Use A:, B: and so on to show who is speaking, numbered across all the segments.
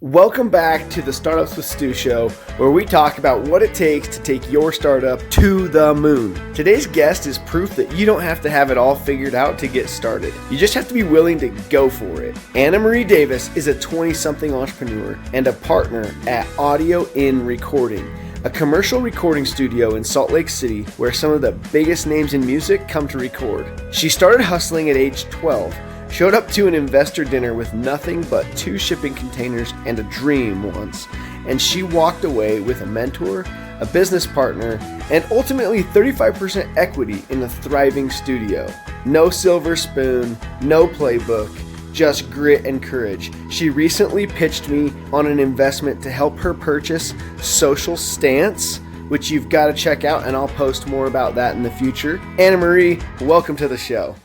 A: Welcome back to the Startups with Stu show, where we talk about what it takes to take your startup to the moon. Today's guest is proof that you don't have to have it all figured out to get started. You just have to be willing to go for it. AnnaMarie Davis is a 20-something entrepreneur and a partner at Audio in Recording, a commercial recording studio in Salt Lake City where some of the biggest names in music come to record. She started hustling at age 12. Showed up to an investor dinner with nothing but 2 shipping containers and a dream once, and she walked away with a mentor, a business partner, and ultimately 35% equity in a thriving studio. No silver spoon, no playbook, just grit and courage. She recently pitched me on an investment to help her purchase Social Stance, which you've got to check out, and I'll post more about that in the future. AnnaMarie, welcome to the show.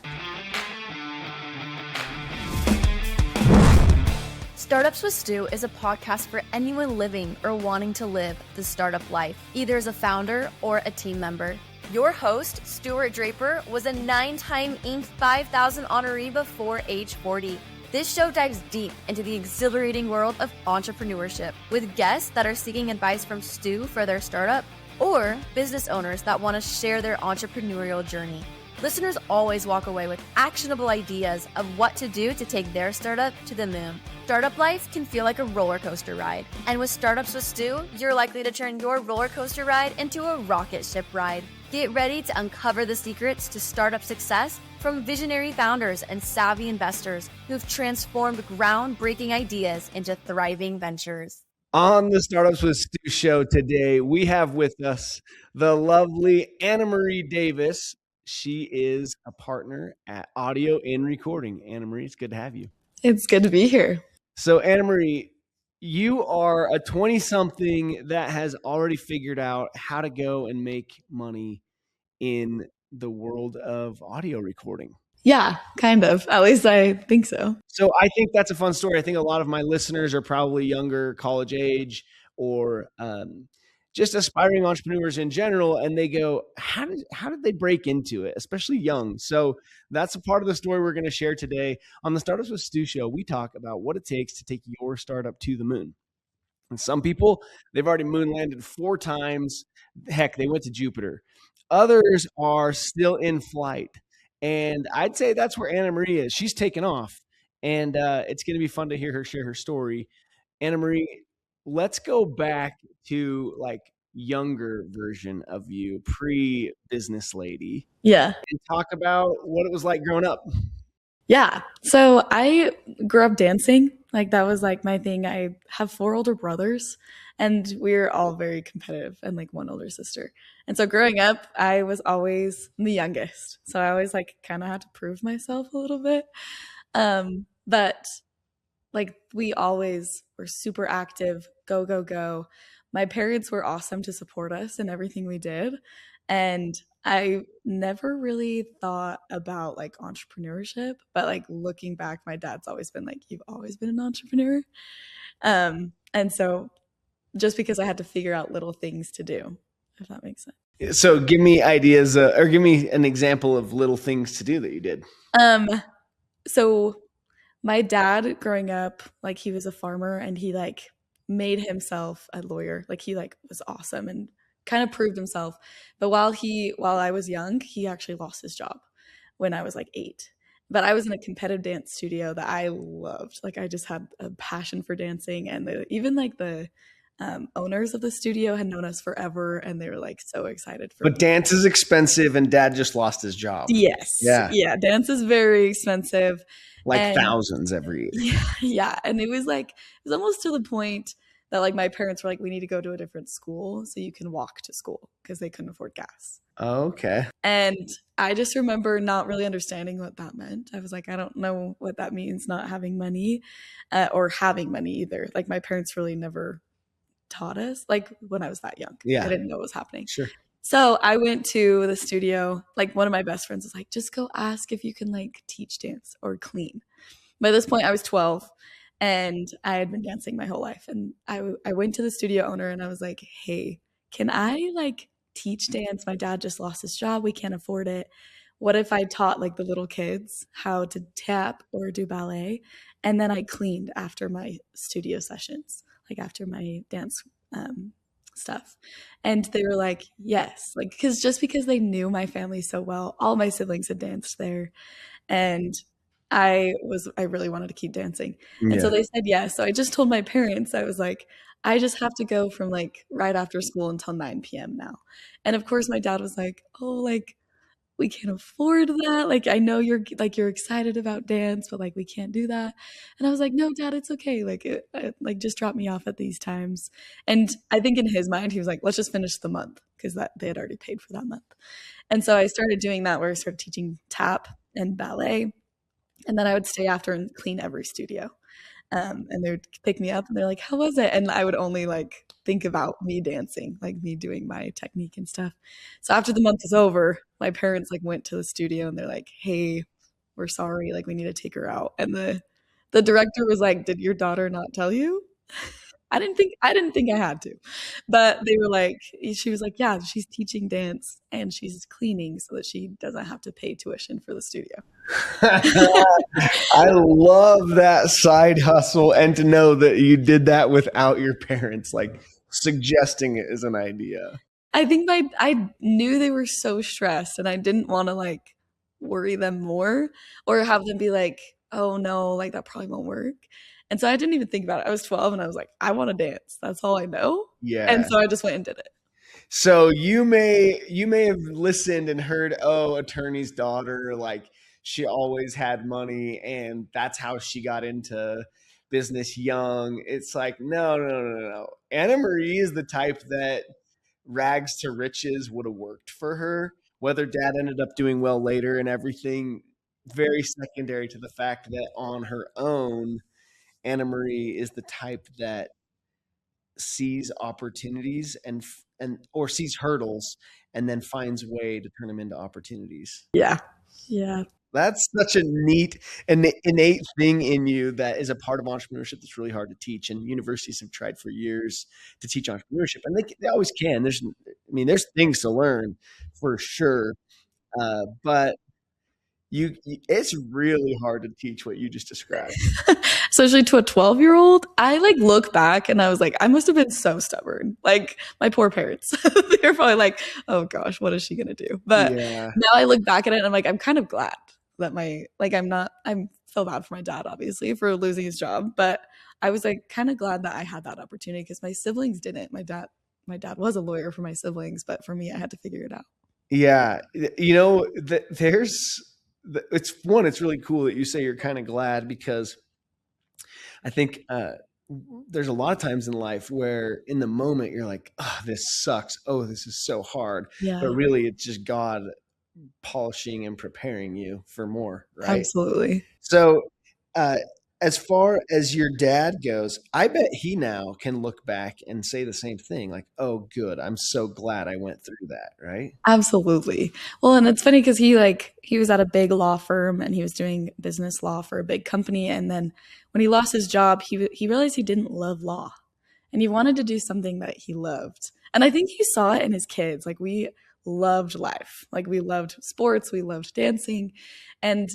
B: Startups with Stu is a podcast for anyone living or wanting to live the startup life, either as a founder or a team member. Your host, Stuart Draper, was a 9-time Inc. 5000 honoree before age 40. This show dives deep into the exhilarating world of entrepreneurship with guests that are seeking advice from Stu for their startup or business owners that want to share their entrepreneurial journey. Listeners always walk away with actionable ideas of what to do to take their startup to the moon. Startup life can feel like a roller coaster ride, and with Startups with Stu, you're likely to turn your roller coaster ride into a rocket ship ride. Get ready to uncover the secrets to startup success from visionary founders and savvy investors who've transformed groundbreaking ideas into thriving ventures.
A: On the Startups with Stu show today, we have with us the lovely AnnaMarie Davis. She is a partner at Audio in Recording. AnnaMarie, it's good to have you.
C: It's good to be here.
A: So AnnaMarie, you are a 20-something that has already figured out how to go and make money in the world of audio recording.
C: Yeah, kind of. At least I think so.
A: So I think that's a fun story. I think a lot of my listeners are probably younger, college age, or just aspiring entrepreneurs in general, and they go, how did they break into it, especially young? So that's a part of the story we're going to share today. On the Startups with Stu show, we talk about what it takes to take your startup to the moon. And some people, they've already moon landed 4 times. Heck, they went to Jupiter. Others are still in flight. And I'd say that's where AnnaMarie is. She's taken off. And it's going to be fun to hear her share her story. AnnaMarie, let's go back to like younger version of you, pre-business lady.
C: Yeah.
A: And talk about what it was like growing up.
C: Yeah. So I grew up dancing. Like that was like my thing. I have 4 older brothers and we're all very competitive and like 1 older sister. And so growing up, I was always the youngest. So I always like kind of had to prove myself a little bit. But like we always were super active, go, go, go. My parents were awesome to support us in everything we did. And I never really thought about like entrepreneurship, but like looking back, my dad's always been like, you've always been an entrepreneur. And so just because I had to figure out little things to do, if that makes sense.
A: So give me ideas or give me an example of little things to do that you did.
C: So my dad growing up, like he was a farmer and he like made himself a lawyer. Like he like was awesome and kind of proved himself. But while I was young, he actually lost his job when I was like 8. But I was in a competitive dance studio that I loved. Like I just had a passion for dancing, and even like the owners of the studio had known us forever, and they were like so excited for.
A: But dance is expensive, and Dad just lost his job.
C: Yes. Yeah. Dance is very expensive.
A: Like thousands every year.
C: Yeah. And it was almost to the point that like my parents were like, we need to go to a different school so you can walk to school because they couldn't afford gas.
A: Oh, okay.
C: And I just remember not really understanding what that meant. I was like, I don't know what that means, not having money or having money either. Like my parents really never taught us, like when I was that young.
A: Yeah.
C: I didn't know what was happening.
A: Sure.
C: So I went to the studio. Like one of my best friends was like, just go ask if you can like teach dance or clean. By this point I was 12 and I had been dancing my whole life. And I went to the studio owner and I was like, hey, can I like teach dance? My dad just lost his job. We can't afford it. what if I taught like the little kids how to tap or do ballet, and then I cleaned after my studio sessions, like after my dance stuff. And they were like, yes, like, because they knew my family so well, all my siblings had danced there. And I really wanted to keep dancing. And so
A: Yeah.
C: they said yes. So I just told my parents, I was like, I just have to go from like right after school until 9 p.m. now. And of course my dad was like, oh, like, we can't afford that. Like, I know you're excited about dance, but like, we can't do that. And I was like, no, Dad, it's okay. Like, like, just drop me off at these times. And I think in his mind, he was like, let's just finish the month, because that they had already paid for that month. And so I started doing that, where I started teaching tap and ballet. And then I would stay after and clean every studio. And they would pick me up and they're like, how was it? And I would only like think about me dancing, like me doing my technique and stuff. So after the month was over, my parents like went to the studio and they're like, hey, we're sorry, like we need to take her out. And the director was like, did your daughter not tell you? I didn't think I had to. But they were like, she was like, yeah, she's teaching dance and she's cleaning so that she doesn't have to pay tuition for the studio.
A: I love that side hustle, and to know that you did that without your parents like suggesting it as an idea.
C: I think I knew they were so stressed, and I didn't want to like worry them more or have them be like, oh no, like that probably won't work. And so I didn't even think about it. I was 12 and I was like, I want to dance. That's all I know.
A: Yeah.
C: And so I just went and did it.
A: So you may have listened and heard, oh, attorney's daughter, like she always had money and that's how she got into business young. It's like, no. AnnaMarie is the type that rags to riches would have worked for her. Whether dad ended up doing well later and everything, very secondary to the fact that on her own, AnnaMarie is the type that sees opportunities and or sees hurdles and then finds a way to turn them into opportunities.
C: Yeah.
A: That's such a neat and innate thing in you that is a part of entrepreneurship that's really hard to teach. And universities have tried for years to teach entrepreneurship, and they always can. There's things to learn for sure, but it's really hard to teach what you just described.
C: Especially to a 12-year-old. I like look back and I was like, I must have been so stubborn. Like my poor parents. They're probably like, oh gosh, what is she gonna do? But
A: Yeah.
C: now I look back at it and I'm like, I'm kind of glad that I feel bad for my dad, obviously, for losing his job. But I was like kind of glad that I had that opportunity because my siblings didn't. My dad was a lawyer for my siblings, but for me, I had to figure it out.
A: Yeah. It's really cool that you say you're kind of glad, because I think there's a lot of times in life where in the moment you're like, oh, this sucks. Oh, this is so hard.
C: Yeah.
A: But really it's just God polishing and preparing you for more, right?
C: Absolutely.
A: So as far as your dad goes, I bet he now can look back and say the same thing, like, oh, good, I'm so glad I went through that, right?
C: Absolutely. Well, and it's funny because he was at a big law firm and he was doing business law for a big company. And then when he lost his job, he realized he didn't love law and he wanted to do something that he loved. And I think he saw it in his kids. Like we loved life. Like we loved sports. We loved dancing. And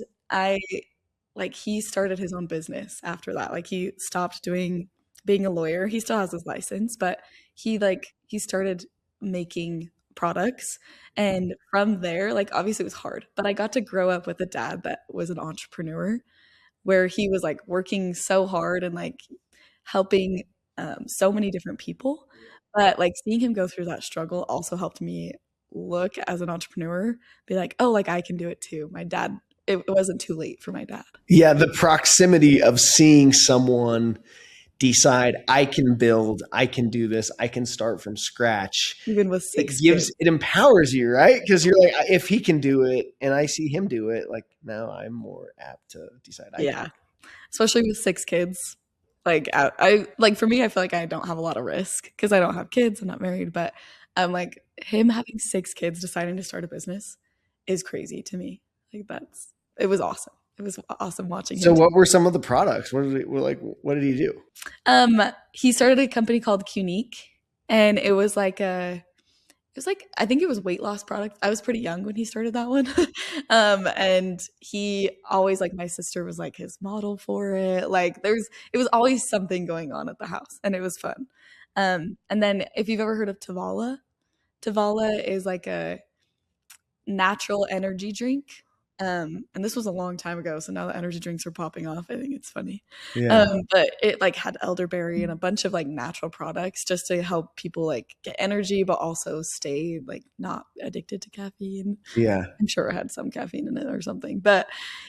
C: he started his own business after that. Like he stopped being a lawyer. He still has his license, but he started making products. And from there, like obviously it was hard, but I got to grow up with a dad that was an entrepreneur, where he was like working so hard and like helping so many different people. But like seeing him go through that struggle also helped me look as an entrepreneur, be like, oh, like I can do it too. My dad, it wasn't too late for my dad.
A: Yeah, the proximity of seeing someone decide, I can build, I can do this, I can start from scratch.
C: Even with six
A: kids. It empowers you, right? Because you're like, if he can do it and I see him do it, like now I'm more apt to decide I can.
C: Especially with 6 kids. Like I for me, I feel like I don't have a lot of risk because I don't have kids, I'm not married, but I'm like, him having 6 kids deciding to start a business is crazy to me. Like it was awesome. It was awesome watching him.
A: So what were some of the products? What did he do?
C: He started a company called Qnique, and it was like a was like, I think it was weight loss product. I was pretty young when he started that one. And he always, like, my sister was like his model for it. Like it was always something going on at the house, and it was fun. And then if you've ever heard of Tavala is like a natural energy drink. And this was a long time ago, so now the energy drinks are popping off. I think it's funny.
A: Yeah.
C: But it like had elderberry and a bunch of like natural products just to help people like get energy, but also stay like not addicted to caffeine.
A: Yeah.
C: I'm sure it had some caffeine in it or something, but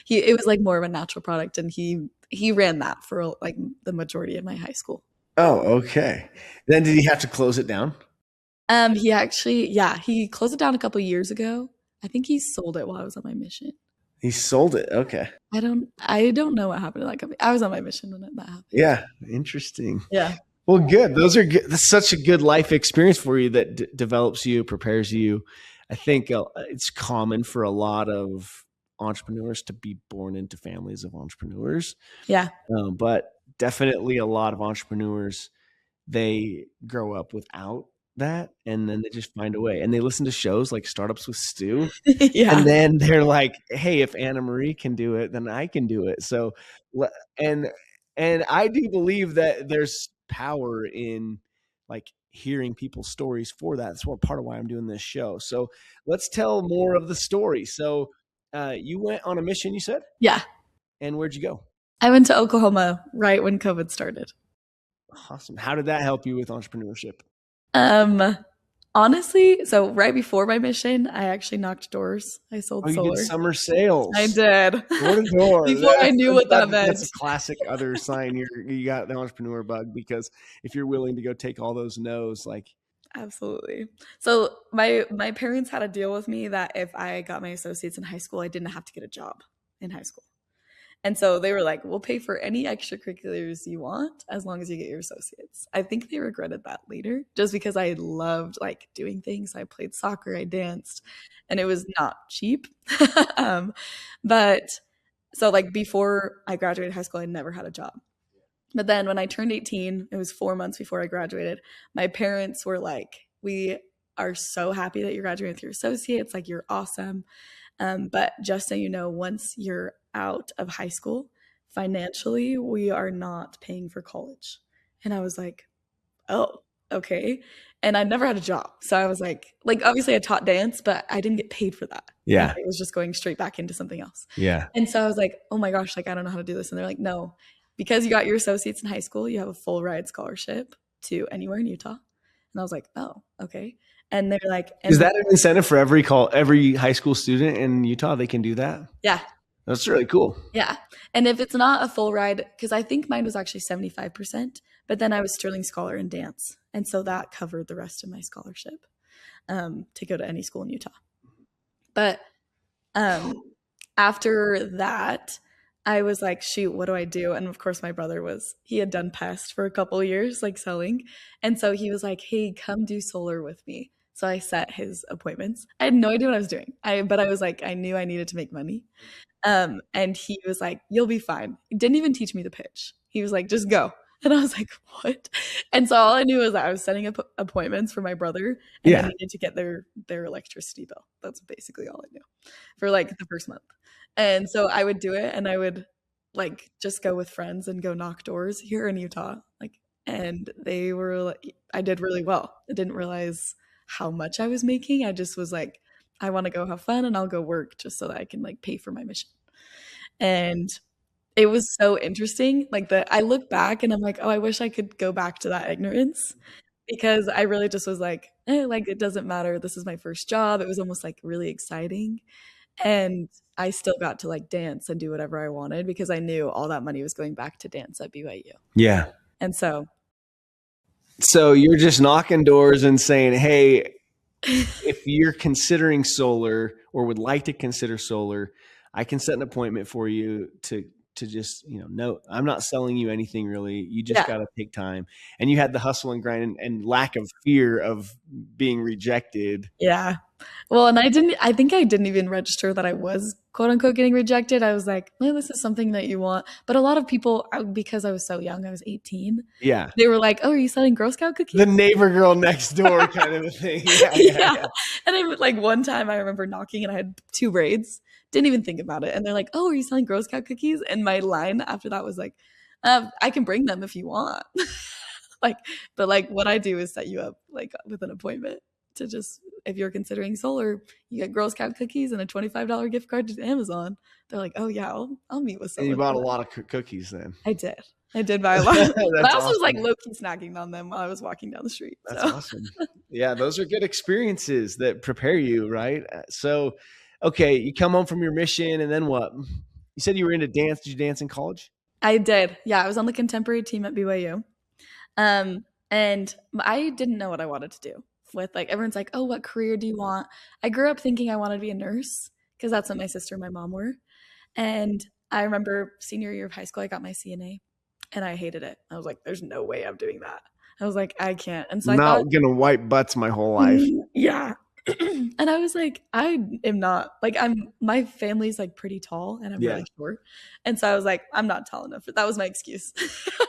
C: it was like more of a natural product, and he ran that for like the majority of my high school.
A: Oh, okay. Then did he have to close it down?
C: He actually, he closed it down a couple years ago. I think he sold it while I was on my mission.
A: He sold it. Okay.
C: I don't know what happened to that company. I was on my mission when that happened.
A: Yeah. Interesting.
C: Yeah.
A: Well, good. Those are good. That's such a good life experience for you that develops you, prepares you. I think it's common for a lot of entrepreneurs to be born into families of entrepreneurs.
C: Yeah.
A: But definitely a lot of entrepreneurs, they grow up without that, and then they just find a way, and they listen to shows like Startups with Stu.
C: Yeah.
A: And then they're like, hey, if AnnaMarie can do it, then I can do it. So, and I do believe that there's power in like hearing people's stories for that. That's what part of why I'm doing this show. So let's tell more of the story. So you went on a mission, you said?
C: Yeah.
A: And where'd you go?
C: I went to Oklahoma right when COVID started.
A: Awesome. How did that help you with entrepreneurship?
C: Honestly, so right before my mission, I actually knocked doors. I sold solar.
A: You did summer sales.
C: I did.
A: Door to door.
C: Before I knew what that meant.
A: That's a classic other sign you got the entrepreneur bug, because if you're willing to go take all those no's, like.
C: Absolutely. So my parents had a deal with me that if I got my associates in high school, I didn't have to get a job in high school. And so they were like, we'll pay for any extracurriculars you want as long as you get your associates. I think they regretted that later, just because I loved like doing things. I played soccer, I danced, and it was not cheap. But so like before I graduated high school, I never had a job. But then when I turned 18, it was 4 months before I graduated, my parents were like, we are so happy that you're graduating with your associates. Like, you're awesome. But just so you know, once you're out of high school, financially, we are not paying for college. And I was like, oh, okay. And I never had a job. So I was like obviously I taught dance, but I didn't get paid for that.
A: Yeah.
C: Like, it was just going straight back into something else.
A: Yeah.
C: And so I was like, oh my gosh, like, I don't know how to do this. And they're like, no, because you got your associates in high school, you have a full ride scholarship to anywhere in Utah. And I was like, oh, okay. And they're like,
A: is that an incentive for every high school student in Utah? They can do that?
C: Yeah.
A: That's really cool.
C: Yeah. And if it's not a full ride, because I think mine was actually 75%, but then I was Sterling Scholar in dance. And so that covered the rest of my scholarship to go to any school in Utah. But after that, I was like, shoot, what do I do? And of course, my brother he had done pest for a couple of years, like selling. And so he was like, hey, come do solar with me. So I set his appointments. I had no idea what I was doing. But I was like, I knew I needed to make money. And he was like, you'll be fine. He didn't even teach me the pitch. He was like, just go. And I was like, what? And so all I knew was that I was setting up appointments for my brother, and I needed to get their electricity bill. That's basically all I knew for like the first month. And so I would do it, and I would like just go with friends and go knock doors here in Utah. And they were like, I did really well. I didn't realize how much I was making. I just was like, I want to go have fun, and I'll go work just so that I can like pay for my mission. And it was so interesting. I look back and I'm like, oh, I wish I could go back to that ignorance, because I really just was like, it doesn't matter. This is my first job. It was almost like really exciting. And I still got to like dance and do whatever I wanted, because I knew all that money was going back to dance at BYU.
A: Yeah.
C: And so
A: you're just knocking doors and saying, hey, if you're considering solar or would like to consider solar, I can set an appointment for you to to just, no, I'm not selling you anything really. You just got to take time. And you had the hustle and grind and lack of fear of being rejected.
C: Yeah. Well, and I think I didn't even register that I was quote unquote getting rejected. I was like, no, this is something that you want. But a lot of people, because I was so young, I was 18.
A: Yeah.
C: They were like, oh, are you selling Girl Scout cookies?
A: The neighbor girl next door kind of a thing. Yeah.
C: And I like one time I remember knocking and I had 2 braids. Didn't even think about it. And they're like, oh, are you selling Girl Scout cookies? And my line after that was like, I can bring them if you want. But what I do is set you up like with an appointment to just, if you're considering solar, you get Girl Scout cookies and a $25 gift card to Amazon. They're like, oh yeah, I'll meet with someone.
A: And you bought a lot of cookies then.
C: I did buy a lot. But I also
A: awesome.
C: was like low-key snacking on them while I was walking down the street.
A: That's awesome. Yeah, those are good experiences that prepare you, right? So, okay, you come home from your mission and then what? You said you were into dance. Did you dance in college?
C: I did. Yeah, I was on the contemporary team at BYU. And I didn't know what I wanted to do. With everyone's like, oh, what career do you want? I grew up thinking I wanted to be a nurse because that's what my sister and my mom were. And I remember senior year of high school, I got my CNA and I hated it. I was like, there's no way I'm doing that. I was like, I can't. And so I thought,
A: going to wipe butts my whole life.
C: Yeah. And I was like, I am not my family's pretty tall and I'm really short. And so I was like, I'm not tall enough. That was my excuse.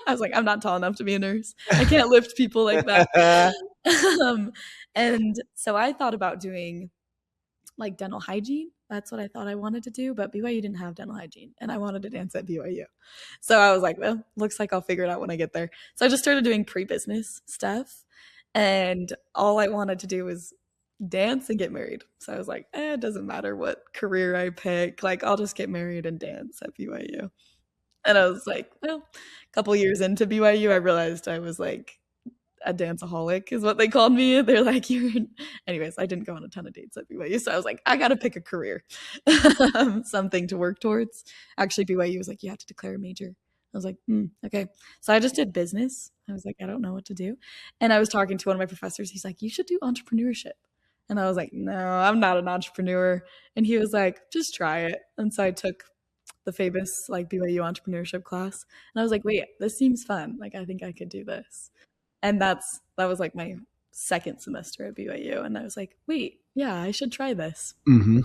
C: I was like, I'm not tall enough to be a nurse. I can't lift people like that. And so I thought about doing dental hygiene. That's what I thought I wanted to do. But BYU didn't have dental hygiene and I wanted to dance at BYU. So I was like, well, looks like I'll figure it out when I get there. So I just started doing pre-business stuff. And all I wanted to do was dance and get married. So I was like, it doesn't matter what career I pick. I'll just get married and dance at BYU. And I was like, well, a couple years into BYU, I realized I was a danceaholic is what they called me. They're like, anyways, I didn't go on a ton of dates at BYU. So I was like, I got to pick a career, something to work towards. Actually, BYU was like, you have to declare a major. I was like, okay. So I just did business. I was like, I don't know what to do. And I was talking to one of my professors. He's like, you should do entrepreneurship. And I was like, no, I'm not an entrepreneur. And he was like, just try it. And so I took the famous BYU entrepreneurship class. And I was like, wait, this seems fun. I think I could do this. And that was my second semester at BYU. And I was like, wait, yeah, I should try this.
A: Mm-hmm.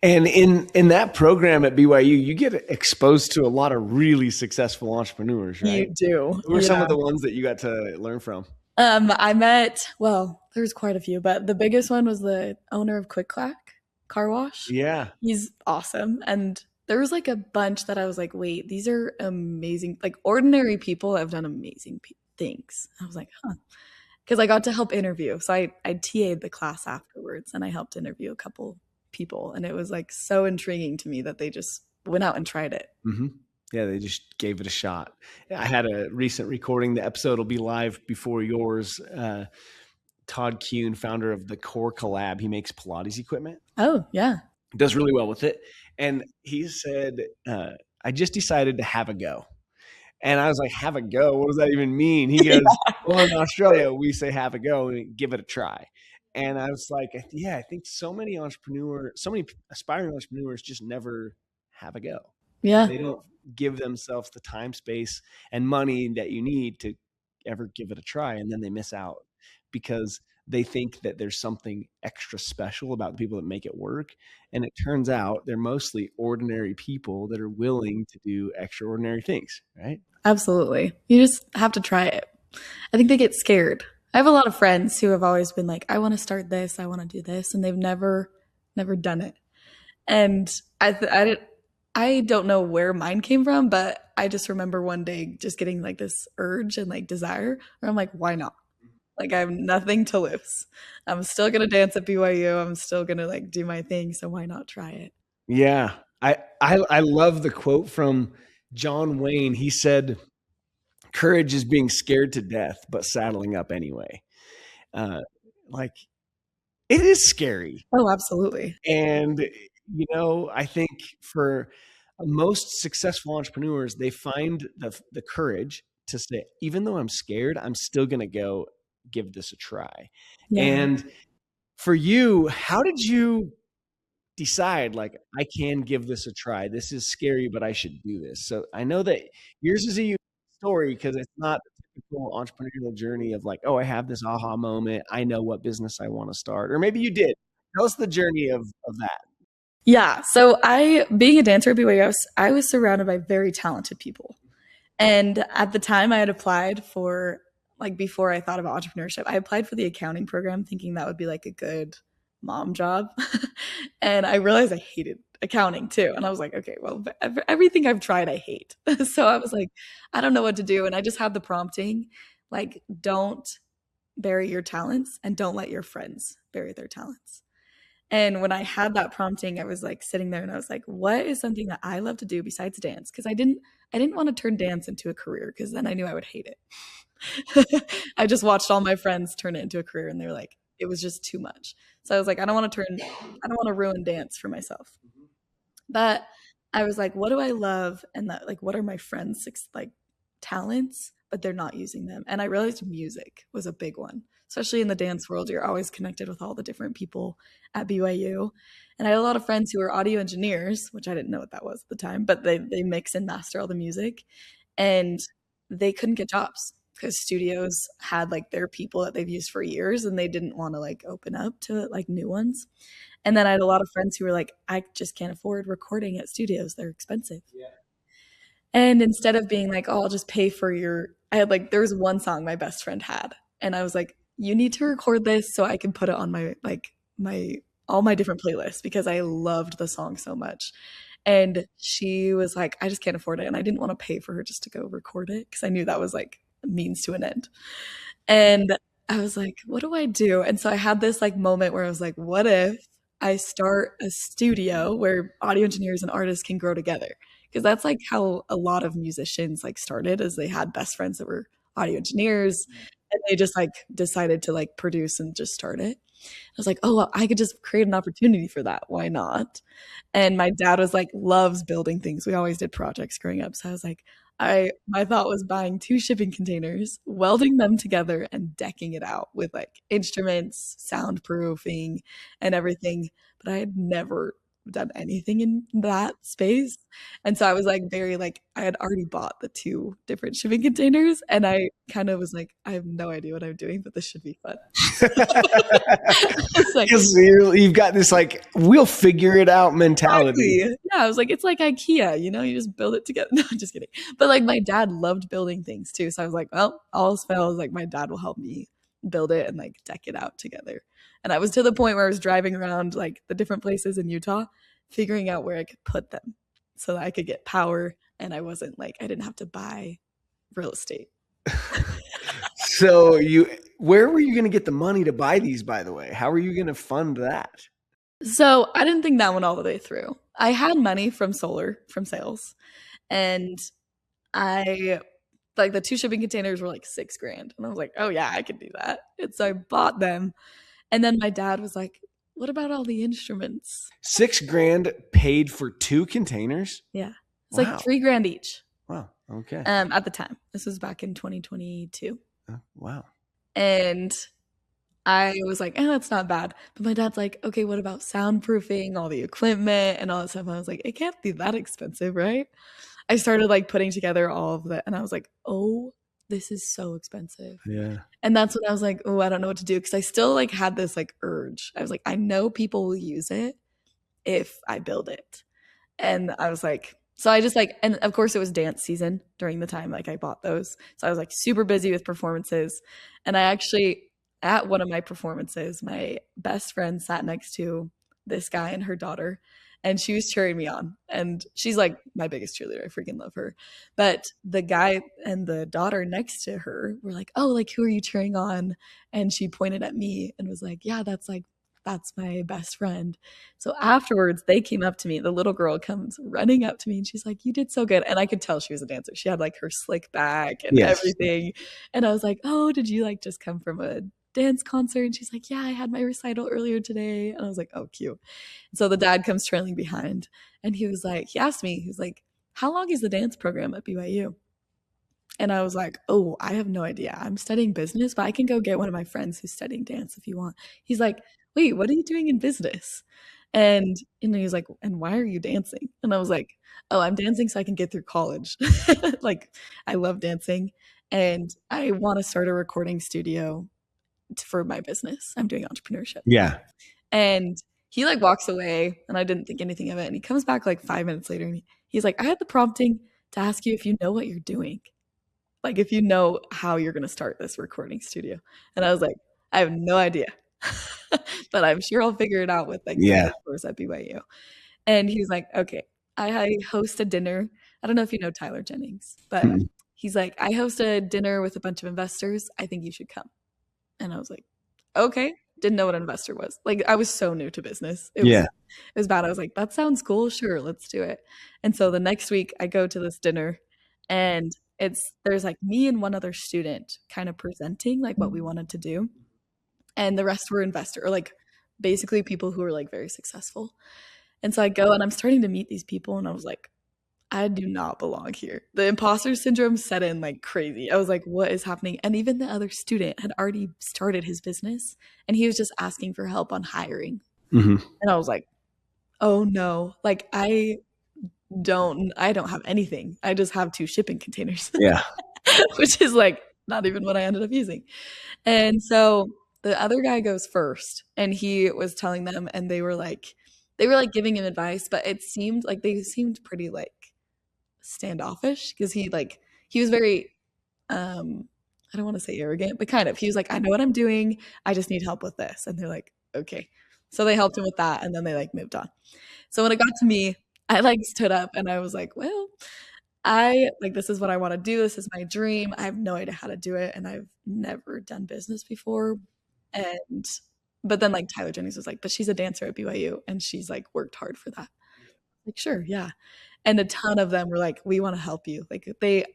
A: And in that program at BYU, you get exposed to a lot of really successful entrepreneurs, right?
C: You do.
A: Who were some of the ones that you got to learn from?
C: I met, there's quite a few, but the biggest one was the owner of Quick Clack Car Wash.
A: Yeah.
C: He's awesome. And there was a bunch that I was like, wait, these are amazing, ordinary people have done amazing things. I was like, huh. Because I got to help interview. So I TA'd the class afterwards and I helped interview a couple people. And it was so intriguing to me that they just went out and tried it.
A: Mm-hmm. Yeah, they just gave it a shot. I had a recent recording. The episode will be live before yours. Todd Kuhn, founder of the Core Collab, he makes Pilates equipment.
C: Oh, yeah.
A: Does really well with it. And he said, I just decided to have a go. And I was like, have a go? What does that even mean? He goes, well, in Australia, we say have a go and give it a try. And I was like, yeah, I think so many aspiring entrepreneurs just never have a go.
C: Yeah.
A: They don't give themselves the time, space, and money that you need to ever give it a try. And then they miss out because they think that there's something extra special about the people that make it work. And it turns out they're mostly ordinary people that are willing to do extraordinary things, right?
C: Absolutely. You just have to try it. I think they get scared. I have a lot of friends who have always been like, I want to start this, I want to do this. And they've never done it. And I don't know where mine came from, but I just remember one day just getting this urge and desire where I'm like, why not? I have nothing to lose. I'm still going to dance at BYU. I'm still going to do my thing. So why not try it?
A: Yeah. I love the quote from John Wayne. He said, courage is being scared to death, but saddling up anyway. It is scary.
C: Oh, absolutely.
A: And, I think for most successful entrepreneurs, they find the courage to say, even though I'm scared, I'm still going to go give this a try. Yeah. And for you, how did you decide like, I can give this a try. This is scary, but I should do this. So I know that yours is a unique story because it's not the typical entrepreneurial journey of like, oh, I have this aha moment. I know what business I want to start. Or maybe you did. Tell us the journey of that.
C: Yeah. So being a dancer at BYU, I was surrounded by very talented people. And at the time I had applied for, like, before I thought about entrepreneurship, I applied for the accounting program thinking that would be like a good mom job. And I realized I hated accounting too. And I was like, okay, well, everything I've tried, I hate. So I was like, I don't know what to do. And I just had the prompting, like, don't bury your talents and don't let your friends bury their talents. And when I had that prompting, I was like sitting there and I was like, what is something that I love to do besides dance? Because I didn't want to turn dance into a career because then I knew I would hate it. I just watched all my friends turn it into a career and they were like, it was just too much. So I was like, I don't want to ruin dance for myself. But I was like, what do I love? And that, like, what are my friends' like talents, but they're not using them? And I realized music was a big one, especially in the dance world. You're always connected with all the different people at BYU. And I had a lot of friends who were audio engineers, which I didn't know what that was at the time, but they mix and master all the music. And they couldn't get jobs because studios had like their people that they've used for years and they didn't want to like open up to like new ones. And then I had a lot of friends who were like, I just can't afford recording at studios. They're expensive. Yeah. And instead of being like, oh, I'll just pay for there was one song my best friend had. And I was like, you need to record this so I can put it on all my different playlists because I loved the song so much. And she was like, I just can't afford it. And I didn't want to pay for her just to go record it because I knew that was like a means to an end. And I was like, what do I do? And so I had this like moment where I was like, what if I start a studio where audio engineers and artists can grow together? Because that's like how a lot of musicians like started, as they had best friends that were audio engineers and they just like decided to like produce and just start it. I was like, oh, well, I could just create an opportunity for that. Why not? And my dad was like, loves building things. We always did projects growing up. So I was like, my thought was buying 2 shipping containers, welding them together and decking it out with like instruments, soundproofing and everything. But I had never done anything in that space. And so I was like very like, I had already bought the 2 different shipping containers and I kind of was like, I have no idea what I'm doing, but this should be fun. Like,
A: you've got this like, we'll figure it out mentality.
C: Exactly. Yeah, I was like, it's like IKEA, you just build it together. No, I'm just kidding. But like my dad loved building things too. So I was like, well, all else fails, like my dad will help me build it and like deck it out together. And I was to the point where I was driving around like the different places in Utah, figuring out where I could put them so that I could get power and I didn't have to buy real estate.
A: So where were you going to get the money to buy these, by the way? How are you going to fund that?
C: So I didn't think that one all the way through. I had money from sales, and I like the 2 shipping containers were like $6,000. And I was like, oh yeah, I can do that. And so I bought them. And then my dad was like, what about all the instruments?
A: $6,000 paid for 2 containers?
C: Yeah. It's like $3,000 each.
A: Wow. Okay.
C: At the time. This was back in 2022.
A: Wow.
C: And I was like, that's not bad. But my dad's like, okay, what about soundproofing, all the equipment and all that stuff? And I was like, it can't be that expensive, right? I started like putting together all of that. And I was like, oh, this is so expensive.
A: Yeah. And
C: that's when I was like, oh, I don't know what to do. Because I still like had this like urge. I was like, I know people will use it if I build it. And I was like, so I just like, and of course it was dance season during the time like I bought those. So I was like super busy with performances. And I actually, at one of my performances, my best friend sat next to this guy and her daughter, and she was cheering me on. And she's like my biggest cheerleader. I freaking love her. But the guy and the daughter next to her were like, oh, like, who are you cheering on? And she pointed at me and was like, yeah, that's my best friend. So afterwards, they came up to me. The little girl comes running up to me and she's like, you did so good. And I could tell she was a dancer. She had like her slick back and everything. And I was like, oh, did you like just come from a dance concert? And she's like, yeah, I had my recital earlier today. And I was like, oh, cute. So the dad comes trailing behind and he asked me, he was like, how long is the dance program at BYU? And I was like, oh, I have no idea. I'm studying business, but I can go get one of my friends who's studying dance if you want. He's like, wait, what are you doing in business? And he was like, "And why are you dancing?" And I was like, "Oh, I'm dancing so I can get through college." Like, I love dancing, and I want to start a recording studio for my business. I'm doing entrepreneurship.
A: Yeah.
C: And he like walks away, and I didn't think anything of it. And he comes back like 5 minutes later, and he's like, "I had the prompting to ask you if you know what you're doing, like if you know how you're going to start this recording studio." And I was like, "I have no idea, but I'm sure I'll figure it out with like the
A: Yeah.
C: mentors at BYU." And he's like, "Okay, I host a dinner." I don't know if you know Tyler Jennings, but
A: Mm.
C: he's like, "I host a dinner with a bunch of investors. I think you should come." And I was like, "Okay." Didn't know what an investor was. Like, I was so new to business.
A: Yeah.
C: It was bad. I was like, "That sounds cool. Sure, let's do it." And so the next week I go to this dinner, and there's like me and one other student kind of presenting like what we wanted to do. And the rest were investor, or like basically people who were like very successful. And so I go and I'm starting to meet these people, and I was like, "I do not belong here." The imposter syndrome set in like crazy. I was like, "What is happening?" And even the other student had already started his business, and he was just asking for help on hiring.
A: Mm-hmm.
C: And I was like, "Oh no, like don't have anything. I just have 2 shipping containers."
A: Yeah.
C: Which is like not even what I ended up using. And so the other guy goes first, and he was telling them, and they were like giving him advice, but it seemed like they seemed pretty like standoffish, because he was very I don't want to say arrogant, but kind of. He was like, "I know what I'm doing. I just need help with this." And they're like, "Okay." So they helped him with that, and then they like moved on. So when it got to me, I like stood up and I was like, "Well, I like this is what I want to do. This is my dream. I have no idea how to do it, and I've never done business before." And but then like Tyler Jennings was like, "But she's a dancer at BYU, and she's like worked hard for that." Like, "Sure, yeah." And a ton of them were like, "We want to help you." Like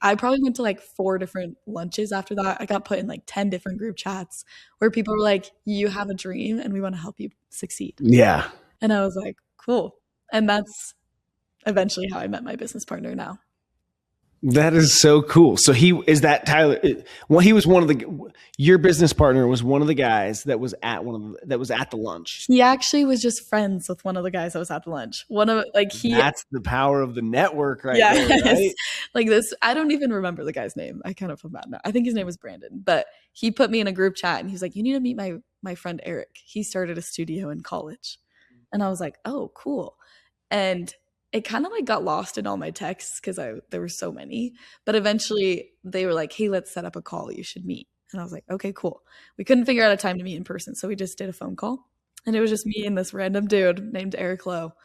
C: I probably went to like 4 different lunches after that. I got put in like 10 different group chats where people were like, "You have a dream and we want to help you succeed."
A: Yeah.
C: And I was like, "Cool." And that's eventually how I met my business partner now.
A: That is so cool. So Tyler. Well, he was your business partner was one of the guys that was at the lunch.
C: He actually was just friends with one of the guys that was at the lunch.
A: That's the power of the network right
C: Yes.
A: there, right?
C: Like this, I don't even remember the guy's name. I kind of feel bad now. I think his name was Brandon, but he put me in a group chat, and he was like, "You need to meet my friend Eric. He started a studio in college." And I was like, "Oh, cool." And it kind of like got lost in all my texts because there were so many. But eventually they were like, "Hey, let's set up a call. You should meet." And I was like, "Okay, cool." We couldn't figure out a time to meet in person, so we just did a phone call. And it was just me and this random dude named Eric Lowe.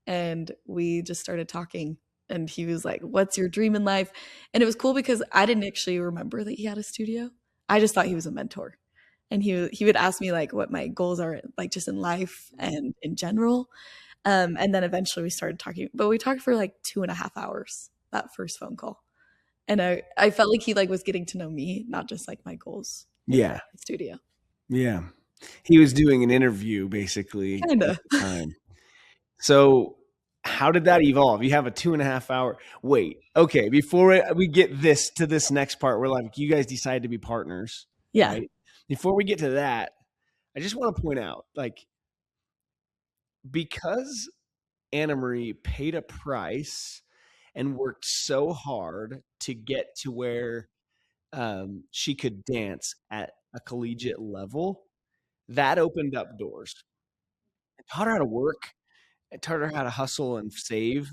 C: And we just started talking. And he was like, "What's your dream in life?" And it was cool because I didn't actually remember that he had a studio. I just thought he was a mentor. And he would ask me like what my goals are, like just in life and in general. And then eventually we started talking, but we talked for like 2.5 hours that first phone call. And I felt like he like was getting to know me, not just like my goals.
A: Yeah.
C: The studio.
A: Yeah. He was doing an interview basically
C: Kinda.
A: at the time. So how did that evolve? You have a 2.5 hour wait. Okay. Before we get to this next part, where like you guys decide to be partners.
C: Yeah.
A: Right? Before we get to that, I just want to point out, like, because AnnaMarie paid a price and worked so hard to get to where she could dance at a collegiate level, that opened up doors. It taught her how to work. It taught her how to hustle and save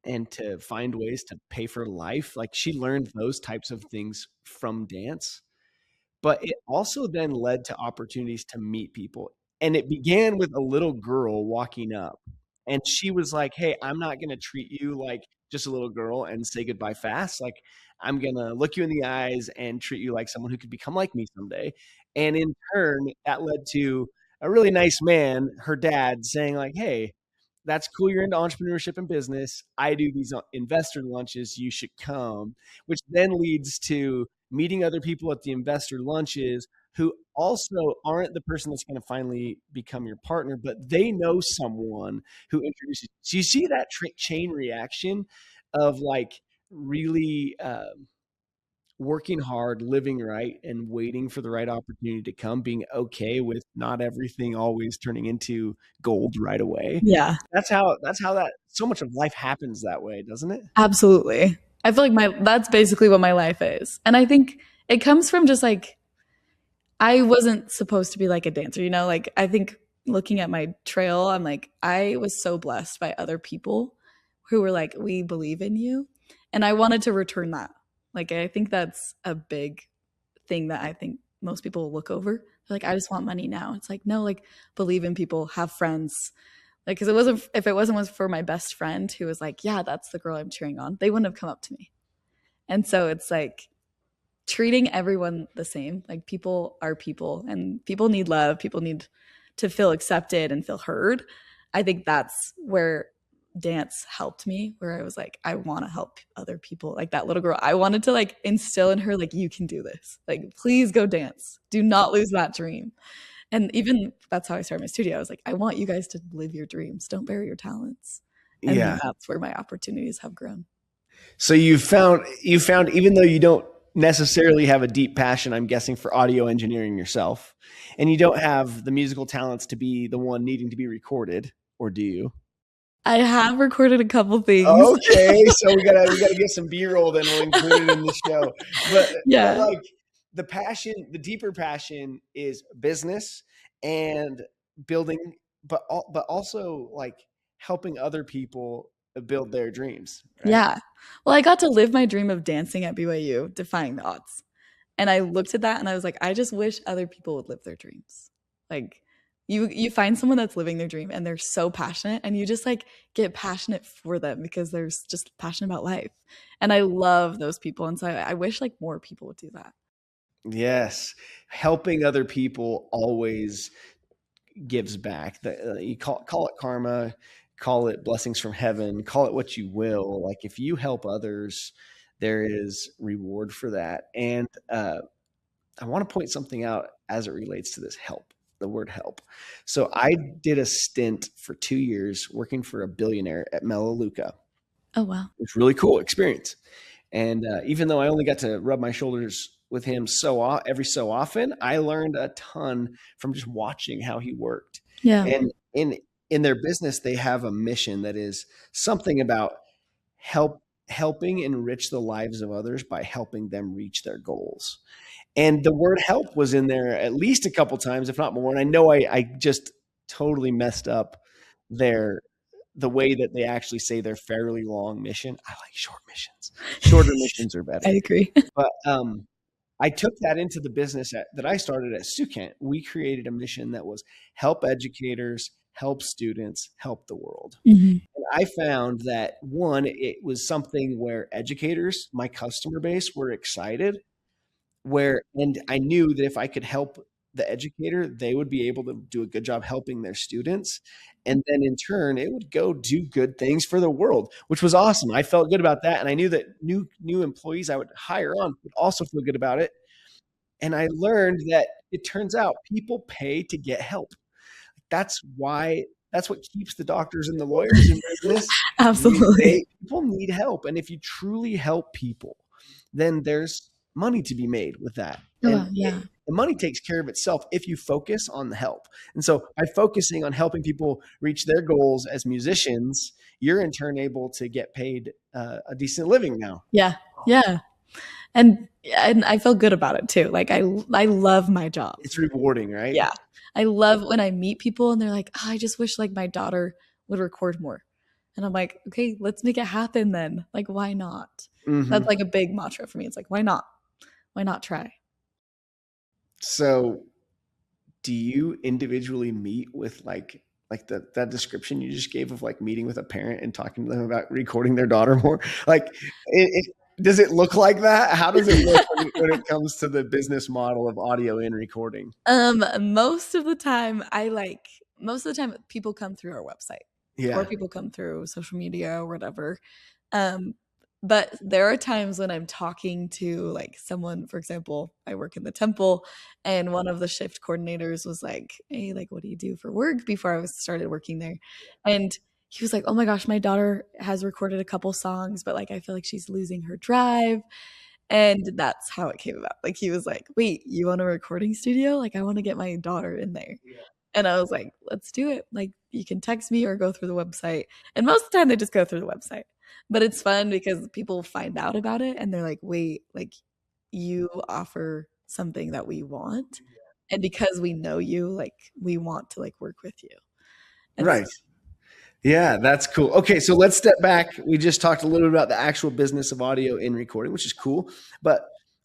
A: and to find ways to pay for life. Like, she learned those types of things from dance. But it also then led to opportunities to meet people. And it began with a little girl walking up. And she was like, "Hey, I'm not going to treat you like just a little girl and say goodbye fast. Like, I'm going to look you in the eyes and treat you like someone who could become like me someday." And in turn, that led to a really nice man, her dad, saying like, "Hey, that's cool. You're into entrepreneurship and business. I do these investor lunches. You should come," which then leads to meeting other people at the investor lunches who also aren't the person that's going to finally become your partner, but they know someone who introduces you. So you see that chain reaction of like really working hard, living right, and waiting for the right opportunity to come, being okay with not everything always turning into gold right away.
C: Yeah,
A: That's how that so much of life happens that way, doesn't it?
C: absolutely. I feel like that's basically what my life is. And I think it comes from just like I wasn't supposed to be like a dancer, you know? Like I think looking at my trail, I'm like I was so blessed by other people who were like, "We believe in you." And I wanted to return that. Like I think that's a big thing that I think most people look over. They're like, "I just want money now." It's like, "No, like believe in people, have friends." Like cuz it wasn't if it wasn't was for my best friend who was like, "Yeah, that's the girl I'm cheering on." They wouldn't have come up to me. And so it's like treating everyone the same. Like people are people and people need love. People need to feel accepted and feel heard. I think that's where dance helped me, where I was like, I want to help other people. Like that little girl, I wanted to like instill in her, like, you can do this. Like, please go dance. Do not lose that dream. And even that's how I started my studio. I was like, I want you guys to live your dreams. Don't bury your talents. And then
A: Yeah.
C: that's where my opportunities have grown.
A: So you found even though you don't necessarily have a deep passion, I'm guessing, for audio engineering yourself, and you don't have the musical talents to be the one needing to be recorded, or do you?
C: I have recorded a couple things.
A: Okay, so we gotta get some B-roll, then we'll include it in the show. But
C: Yeah.
A: like the passion, the deeper passion is business and building, but also like helping other people build their dreams, right?
C: Yeah. Well, I got to live my dream of dancing at BYU, defying the odds. And I looked at that and I was like, I just wish other people would live their dreams. Like you find someone that's living their dream and they're so passionate and you just like get passionate for them because they're just passionate about life. And I love those people. And so I wish like more people would do that.
A: Yes, helping other people always gives back. You call it karma, call it blessings from heaven, call it what you will. Like if you help others, there is reward for that. And I want to point something out as it relates to this help, the word help. So I did a stint for 2 years working for a billionaire at Melaleuca.
C: Oh, wow.
A: It's really cool experience. And even though I only got to rub my shoulders with him every so often, I learned a ton from just watching how he worked.
C: Yeah.
A: And in their business, they have a mission that is something about helping enrich the lives of others by helping them reach their goals. And the word help was in there at least a couple times, if not more. And I know I just totally messed up their the way that they actually say their fairly long mission. I like short missions. Shorter missions are better.
C: I agree.
A: But I took that into the business that I started at Sukent. We created a mission that was help educators, help students, help the world.
C: Mhm.
A: And I found that one, it was something where educators, my customer base, were excited and I knew that if I could help the educator, they would be able to do a good job helping their students. And then in turn, it would go do good things for the world, which was awesome. I felt good about that. And I knew that new employees I would hire on would also feel good about it. And I learned that it turns out people pay to get help. That's what keeps the doctors and the lawyers in business.
C: Absolutely.
A: People need help. And if you truly help people, then there's money to be made with that.
C: Oh,
A: And
C: wow. Yeah.
A: the money takes care of itself if you focus on the help. And so by focusing on helping people reach their goals as musicians, you're in turn able to get paid a decent living now.
C: Yeah. Yeah. And I feel good about it too. Like I love my job.
A: It's rewarding, right?
C: Yeah. I love when I meet people and they're like, oh, I just wish like my daughter would record more. And I'm like, okay, let's make it happen then. Like, why not?
A: Mhm.
C: That's like a big mantra for me. It's like, why not? Why not try?
A: So do you individually meet with like that description you just gave of like meeting with a parent and talking to them about recording their daughter more? Like does it look like that? How does it look when it comes to the business model of audio and recording?
C: Most of the time people come through our website.
A: Yeah.
C: Or people come through social media or whatever. But there are times when I'm talking to like someone, for example, I work in the temple and one of the shift coordinators was like, hey, like, what do you do for work before I started working there? And he was like, oh my gosh, my daughter has recorded a couple songs, but like, I feel like she's losing her drive. And that's how it came about. Like, he was like, wait, you want a recording studio? Like, I want to get my daughter in there. Yeah. And I was like, let's do it. Like, you can text me or go through the website. And most of the time they just go through the website. But it's fun because people find out about it and they're like, wait, like, you offer something that we want. And because we know you, like, we want to like work with you. And
A: right. Yeah, that's cool. Okay, so let's step back. We just talked a little bit about the actual business of audio in recording, which is cool. But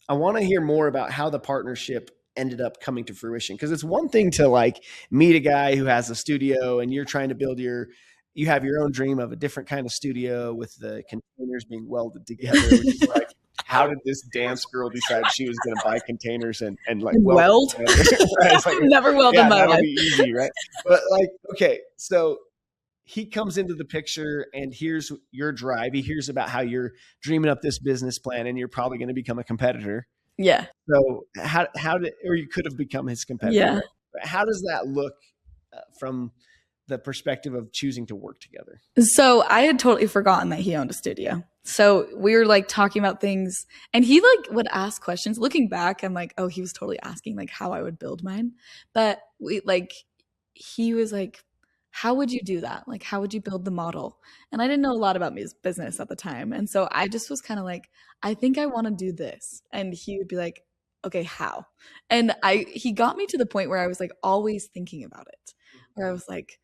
A: I want to hear more about how the partnership ended up coming to fruition. Because it's one thing to like meet a guy who has a studio and you're trying to build you have your own dream of a different kind of studio with the containers being welded together, which is like, how did this dance girl decide she was going to buy containers and like
C: weld?
A: Right? Like,
C: never welded in my life.
A: Be easy, right? But like, okay, so he comes into the picture and hears your drive. He hears about how you're dreaming up this business plan and you're probably going to become a competitor.
C: Yeah.
A: So how did, or you could have become his competitor.
C: Yeah.
A: Right? But how does that look from the perspective of choosing to work together?
C: So I had totally forgotten that he owned a studio. So we were like talking about things and he like would ask questions. Looking back, I'm like, oh, he was totally asking like how I would build mine. But he was like, how would you do that? Like, how would you build the model? And I didn't know a lot about business at the time. And so I just was kind of like, I think I want to do this. And he would be like, okay, how? And he got me to the point where I was like always thinking about it, where I was like,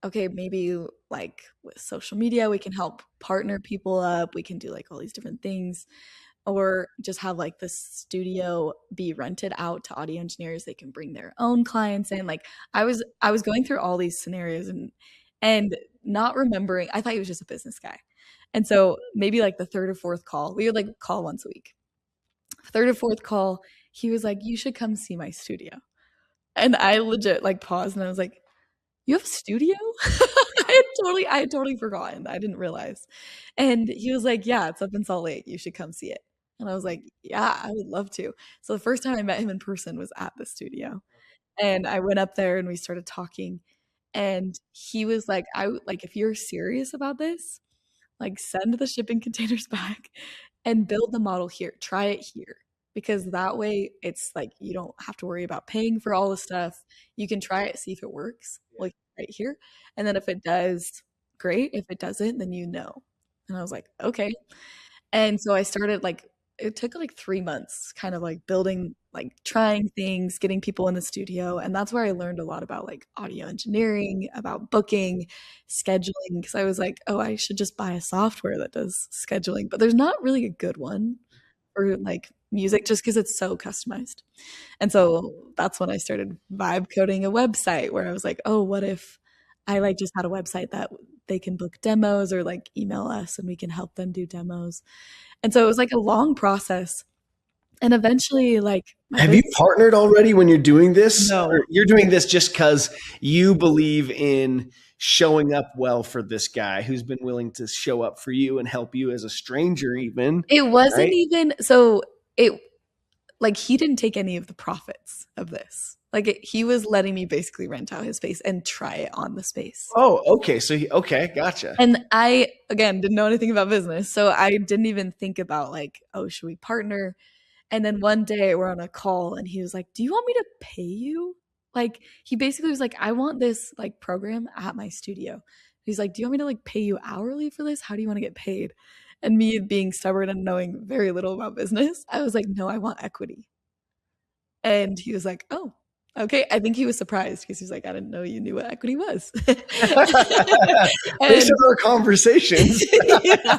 C: okay, maybe like with social media, we can help partner people up. We can do like all these different things. Or just have like the studio be rented out to audio engineers. They can bring their own clients in. Like I was going through all these scenarios and not remembering. I thought he was just a business guy. And so maybe like the third or fourth call, we would like call once a week. Third or fourth call, he was like, you should come see my studio. And I legit like paused and I was like, you have a studio? I had totally forgotten. I didn't realize. And he was like, yeah, it's up in Salt Lake. You should come see it. And I was like, yeah, I would love to. So the first time I met him in person was at the studio. And I went up there and we started talking. And he was like, if you're serious about this, like send the shipping containers back and build the model here. Try it here. Because that way it's like you don't have to worry about paying for all the stuff. You can try it, see if it works, like right here. And then if it does, great. If it doesn't, then you know. And I was like, okay. And so I started like, it took like 3 months kind of like building, like trying things, getting people in the studio. And that's where I learned a lot about like audio engineering, about booking, scheduling. Because I was like, oh, I should just buy a software that does scheduling. But there's not really a good one for like music just because it's so customized. And so that's when I started vibe coding a website where I was like, oh, what if I like just had a website that they can book demos or like email us and we can help them do demos. And so it was like a long process. And eventually like
A: have you partnered already when you're doing this?
C: No.
A: Or you're doing this just because you believe in showing up well for this guy who's been willing to show up for you and help you as a stranger even.
C: It wasn't right? Even so it like he didn't take any of the profits of this. Like he was letting me basically rent out his space and try it on the space.
A: Oh, okay. So okay, gotcha.
C: And I again didn't know anything about business. So I didn't even think about like, oh, should we partner? And then one day we're on a call and he was like, do you want me to pay you? Like he basically was like, I want this like program at my studio. He's like, do you want me to like pay you hourly for this? How do you want to get paid? And me being stubborn and knowing very little about business, I was like, no, I want equity. And he was like, oh, okay. I think he was surprised because he's like, I didn't know you knew what equity was.
A: Based on our conversations.
C: Yeah.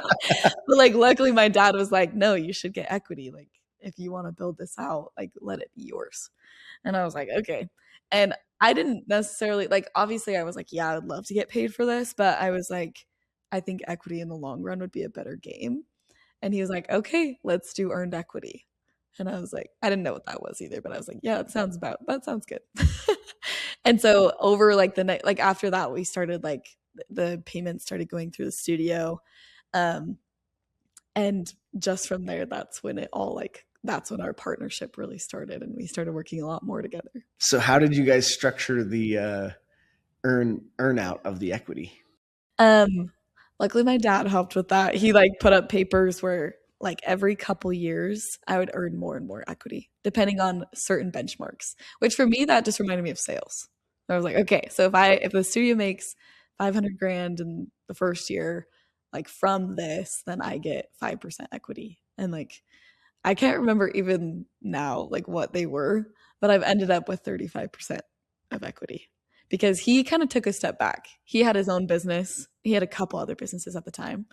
C: But like, luckily my dad was like, no, you should get equity. Like if you want to build this out, like let it be yours. And I was like, okay. And I didn't necessarily like, obviously I was like, yeah, I'd love to get paid for this. But I was like, I think equity in the long run would be a better game. And he was like, okay, let's do earned equity. And I was like, I didn't know what that was either, but I was like, yeah, that sounds good. And so over like the night, like after that, we started like the payments started going through the studio. And just from there, that's when our partnership really started and we started working a lot more together.
A: So how did you guys structure the earn out of the equity?
C: Luckily my dad helped with that. He like put up papers where like every couple years, I would earn more and more equity depending on certain benchmarks, which for me, that just reminded me of sales. I was like, okay, so if the studio makes 500 grand in the first year, like from this, then I get 5% equity. And like, I can't remember even now, like what they were, but I've ended up with 35% of equity because he kind of took a step back. He had his own business. He had a couple other businesses at the time.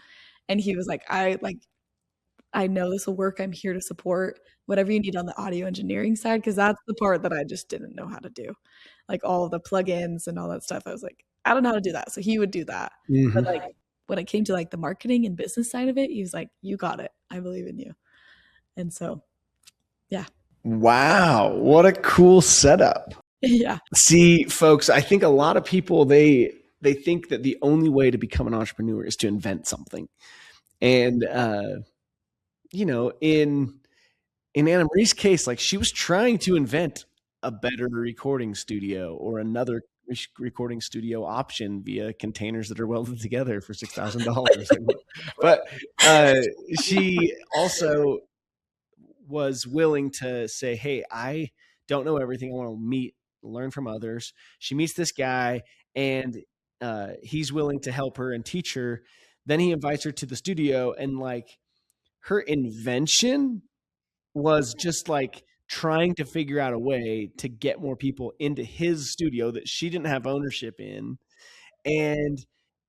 C: And he was like, I know this will work. I'm here to support whatever you need on the audio engineering side, because that's the part that I just didn't know how to do. Like all the plugins and all that stuff. I was like, I don't know how to do that. So he would do that. But like when it came to like the marketing and business side of it, he was like, you got it. I believe in you. And so, yeah.
A: Wow. What a cool setup.
C: Yeah.
A: See, folks, I think a lot of people, they think that the only way to become an entrepreneur is to invent something. And, you know, in AnnaMarie's case, like she was trying to invent a better recording studio or another recording studio option via containers that are welded together for $6,000. But she also was willing to say, hey, I don't know everything. I want to learn from others. She meets this guy and he's willing to help her and teach her. Then he invites her to the studio, and like her invention was just like trying to figure out a way to get more people into his studio that she didn't have ownership in. And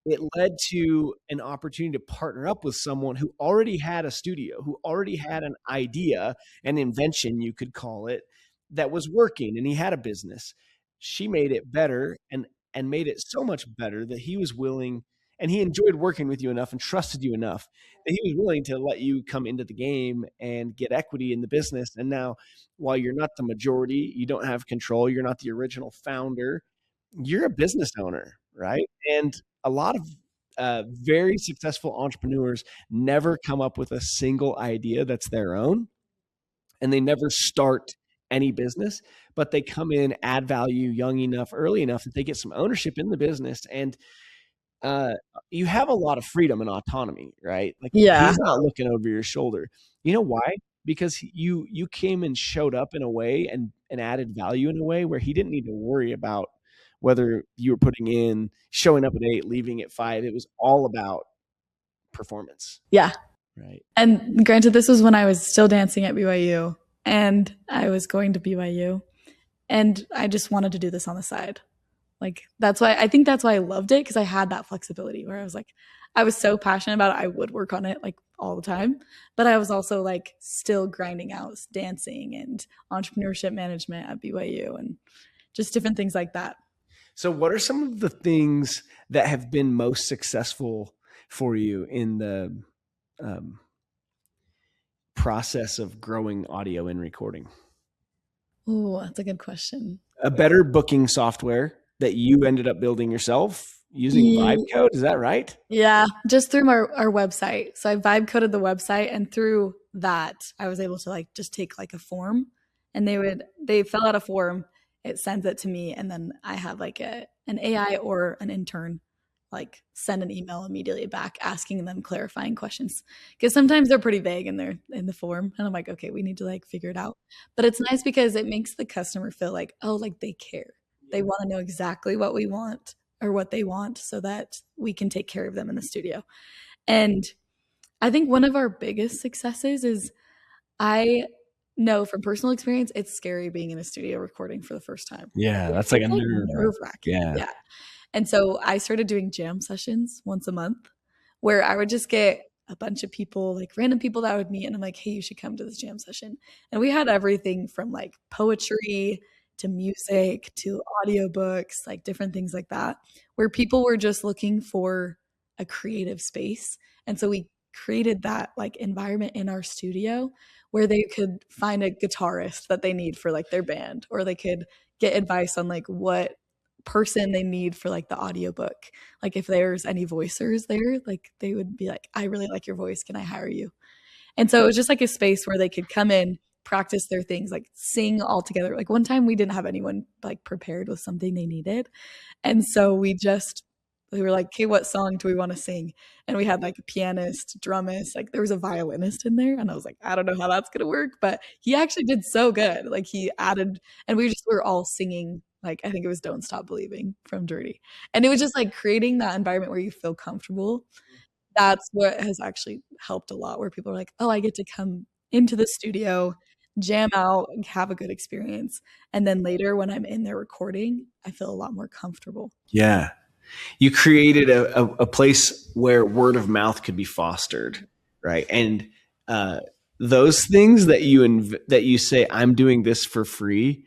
A: it led to an opportunity to partner up with someone who already had a studio, who already had an idea, an invention, you could call it, that was working, and he had a business. She made it better and made it so much better that he was willing, and he enjoyed working with you enough and trusted you enough that he was willing to let you come into the game and get equity in the business. And now, while you're not the majority, you don't have control, you're not the original founder, you're a business owner, right? And a lot of very successful entrepreneurs never come up with a single idea that's their own, and they never start any business, but they come in, add value young enough, early enough that they get some ownership in the business. And you have a lot of freedom and autonomy, right? Like he's not looking over your shoulder. You know why? Because you came and showed up in a way and added value in a way where he didn't need to worry about whether you were showing up at 8, leaving at 5. It was all about performance.
C: Yeah.
A: Right.
C: And granted, this was when I was still dancing at BYU and I was going to BYU, and I just wanted to do this on the side. Like that's why I loved it, because I had that flexibility where I was like, I was so passionate about it. I would work on it like all the time, but I was also like still grinding out dancing and entrepreneurship management at BYU and just different things like that.
A: So what are some of the things that have been most successful for you in the process of growing audio and recording?
C: Oh, that's a good question.
A: A better booking software that you ended up building yourself using Vibe Code. Is that right?
C: Yeah, just through our website. So I vibe coded the website, and through that, I was able to like just take like a form, and they fill out a form, it sends it to me, and then I have like an AI or an intern like send an email immediately back asking them clarifying questions, because sometimes they're pretty vague in the form, and I'm like, okay, we need to like figure it out. But it's nice because it makes the customer feel like, oh, like they care. They want to know exactly what we want or what they want so that we can take care of them in the studio. And I think one of our biggest successes is, I know from personal experience, it's scary being in a studio recording for the first time.
A: Yeah, that's like a
C: nerve-wracking. Yeah. And so I started doing jam sessions once a month where I would just get a bunch of people, like random people that I would meet, and I'm like, hey, you should come to this jam session. And we had everything from like poetry to music to audiobooks, like different things like that, where people were just looking for a creative space. And so we created that like environment in our studio where they could find a guitarist that they need for like their band, or they could get advice on like what person they need for like the audiobook. Like if there's any voicers there, like they would be like, I really like your voice, can I hire you? And so it was just like a space where they could come in, practice their things, like sing all together. Like one time we didn't have anyone like prepared with something they needed. And so we just They were like, "Okay, what song do we want to sing?" And we had like a pianist, drummist, like there was a violinist in there. And I was like, I don't know how that's gonna work, but he actually did so good. Like he added, and we were all singing, like I think it was Don't Stop Believing from Dirty. And it was just like creating that environment where you feel comfortable. That's what has actually helped a lot, where people are like, "Oh, I get to come into the studio, jam out, and have a good experience." And then later when I'm in there recording, I feel a lot more comfortable.
A: Yeah. You created a place where word of mouth could be fostered, right? And those things that you say, I'm doing this for free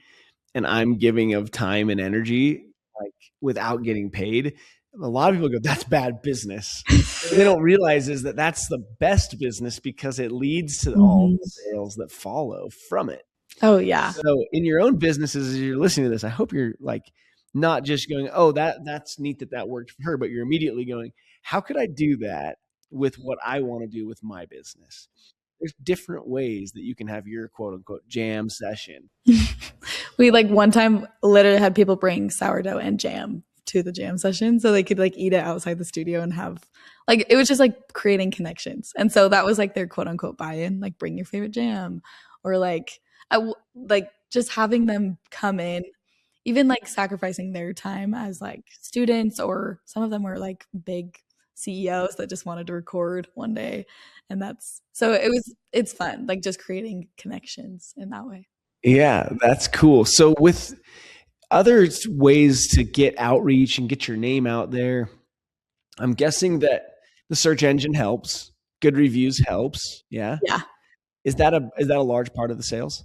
A: and I'm giving of time and energy, like without getting paid. A lot of people go, that's bad business. What they don't realize is that that's the best business because it leads to all the sales that follow from it.
C: Oh yeah.
A: So in your own businesses, as you're listening to this, I hope you're like not just going, oh, that's neat that worked for her, but you're immediately going, how could I do that with what I want to do with my business? There's different ways that you can have your quote unquote jam session.
C: We like one time literally had people bring sourdough and jam to the jam session so they could like eat it outside the studio and have like, it was just like creating connections. And so that was like their quote unquote buy-in, like bring your favorite jam, or like like just having them come in, even like sacrificing their time as like students, or some of them were like big CEOs that just wanted to record one day. And it's fun, like just creating connections in that way.
A: Yeah, that's cool. So with other ways to get outreach and get your name out there, I'm guessing that the search engine helps. Good reviews helps. Yeah.
C: Yeah.
A: Is that a large part of the sales?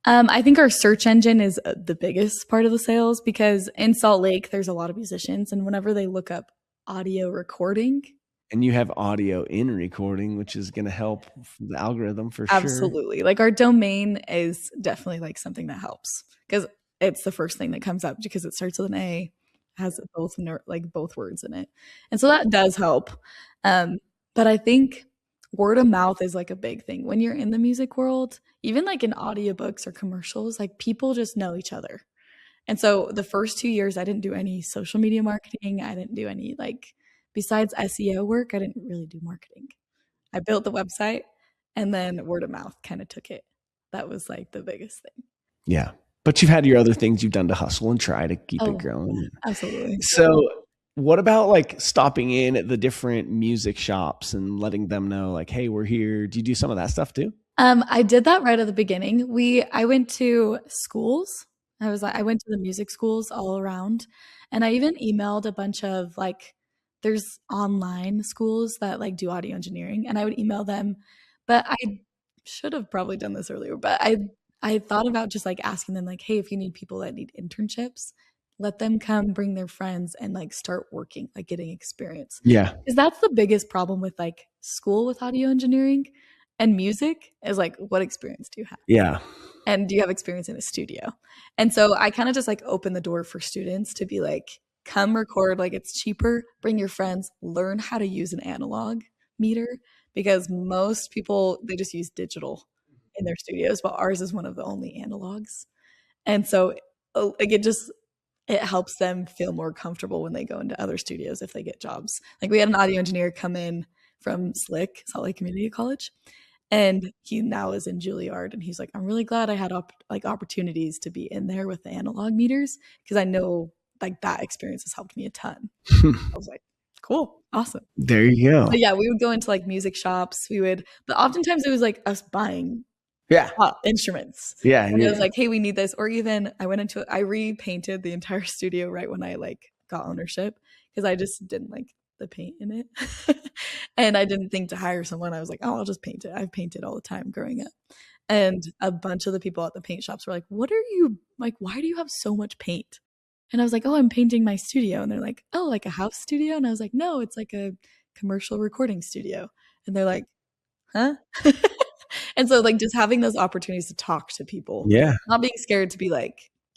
C: I think our search engine is the biggest part of the sales, because in Salt Lake, there's a lot of musicians, and whenever they look up audio recording.
A: And you have audio in recording, which is going to help the algorithm for
C: Absolutely. Like our domain is definitely like something that helps, because it's the first thing that comes up because it starts with an A, has both words in it. And so that does help. But I think word of mouth is like a big thing when you're in the music world, even like in audiobooks or commercials, like people just know each other. And so the first 2 years, I didn't do any social media marketing. I didn't do any besides SEO work, I didn't really do marketing. I built the website, and then word of mouth kind of took it. That was like the biggest thing.
A: Yeah. But you've had your other things you've done to hustle and try to keep it growing.
C: Absolutely.
A: So what about like stopping in at the different music shops and letting them know like, hey, we're here? Do you do some of that stuff too?
C: I did that right at the beginning. I went to schools. I went to the music schools all around, and I even emailed a bunch of there's online schools that do audio engineering, and I would email them. But I should have probably done this earlier, but I thought about just asking them hey, if you need people that need internships, let them come bring their friends and start working, getting experience.
A: Yeah.
C: Because that's the biggest problem with school with audio engineering and music is what experience do you have?
A: Yeah.
C: And do you have experience in a studio? And so I kind of just open the door for students to be come record, it's cheaper, bring your friends, learn how to use an analog meter, because most people, they just use digital in their studios, but ours is one of the only analogs. And so it helps them feel more comfortable when they go into other studios if they get jobs. We had an audio engineer come in from SLIC, Salt Lake Community College, and he now is in Juilliard, and he's I'm really glad I had opportunities to be in there with the analog meters, because I know that experience has helped me a ton. I was cool, awesome.
A: There you go.
C: But yeah, we would go into music shops. But oftentimes it was us buying instruments.
A: Yeah.
C: And it was hey, we need this. Or even I repainted the entire studio right when I got ownership, because I just didn't like the paint in it. And I didn't think to hire someone. I was I'll just paint it. I've painted all the time growing up. And a bunch of the people at the paint shops were what are you, why do you have so much paint? And I was oh, I'm painting my studio. And they're oh, a house studio? And I was no, it's a commercial recording studio. And they're huh? And so just having those opportunities to talk to people.
A: Yeah.
C: Not being scared to be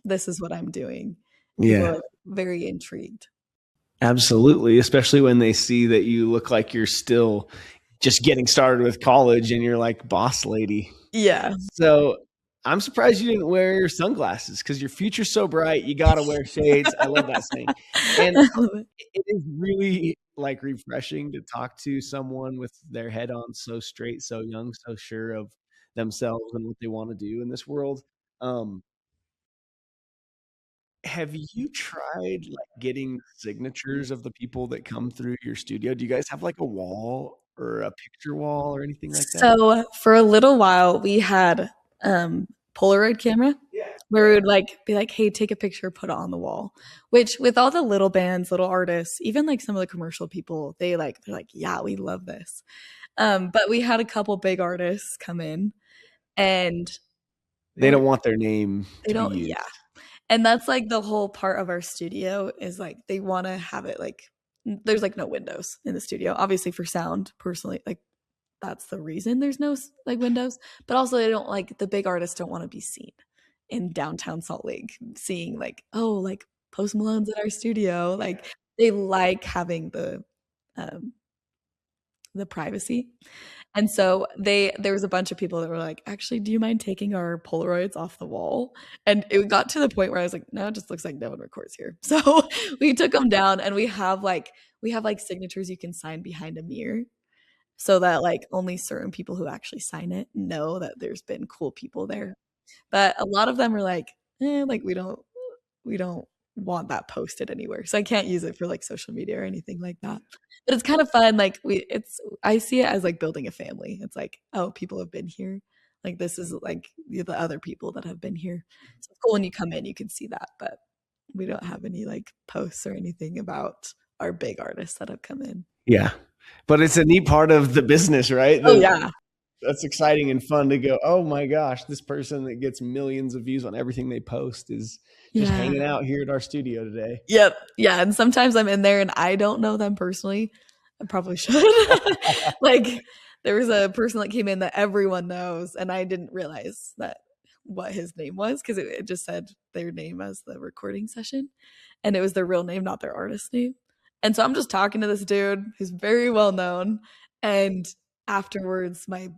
C: this is what I'm doing.
A: Yeah.
C: People are very intrigued.
A: Absolutely. Especially when they see that you look like you're still just getting started with college and you're boss lady.
C: Yeah.
A: So I'm surprised you didn't wear your sunglasses because your future's so bright. You got to wear shades. I love that saying. And
C: I love it.
A: it is really like refreshing to talk to someone with their head on so straight, so young, so sure of themselves and what they want to do in this world. Um, have you tried like getting signatures of the people that come through your studio? Do you guys have like a wall or a picture wall or anything like that?
C: So for a little while, we had Polaroid camera where we would like be like, hey, take a picture, put it on the wall. Which with all the little bands, little artists, even like some of the commercial people, they're like, yeah, we love this. But we had a couple big artists come in, and
A: They don't want their name
C: they
A: to
C: don't,
A: be used.
C: yeah. And that's like the whole part of our studio is like they want to have it like there's like no windows in the studio. Obviously for sound, personally, like that's the reason there's no like windows. But also they don't like the big artists don't want to be seen in downtown Salt Lake, seeing like, oh, like Post Malone's at our studio. Like they like having the privacy. And so there was a bunch of people that were like, actually, do you mind taking our Polaroids off the wall? And it got to the point where I was like, no, it just looks like no one records here. So we took them down, and we have like signatures you can sign behind a mirror so that like only certain people who actually sign it know that there's been cool people there. But a lot of them are like, like we don't want that posted anywhere. So I can't use it for like social media or anything like that. But it's kind of fun. Like I see it as like building a family. It's like, oh, people have been here. Like this is like the other people that have been here. So it's cool when you come in, you can see that. But we don't have any like posts or anything about our big artists that have come in.
A: Yeah. But it's a neat part of the business, right?
C: Oh yeah.
A: That's exciting and fun to go, oh my gosh, this person that gets millions of views on everything they post is just hanging out here at our studio today.
C: Yep. Yeah. And sometimes I'm in there and I don't know them personally. I probably should. Like there was a person that came in that everyone knows, and I didn't realize that what his name was because it just said their name as the recording session, and it was their real name, not their artist name. And so I'm just talking to this dude who's very well known, and afterwards my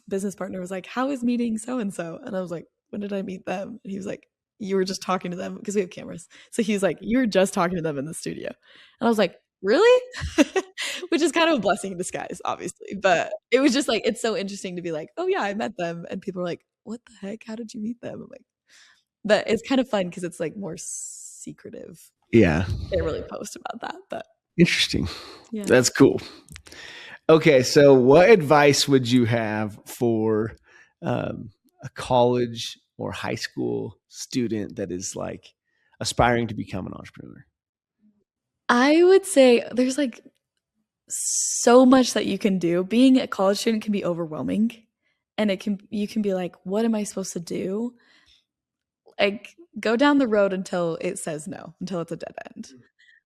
C: business partner was like, how is meeting so and so? And I was like, when did I meet them? And he was like, you were just talking to them, because we have cameras. So he was like, you were just talking to them in the studio. And I was like, really? Which is kind of a blessing in disguise, obviously. But it was just like, it's so interesting to be like, oh yeah, I met them. And people are like, what the heck? How did you meet them? I'm like, but it's kind of fun because it's like more secretive.
A: Yeah.
C: They don't really post about that, but
A: interesting.
C: Yeah.
A: That's cool. Okay, so what advice would you have for a college or high school student that is like aspiring to become an entrepreneur?
C: I would say there's like so much that you can do. Being a college student can be overwhelming, and you can be like, what am I supposed to do? Like go down the road until it says no, until it's a dead end.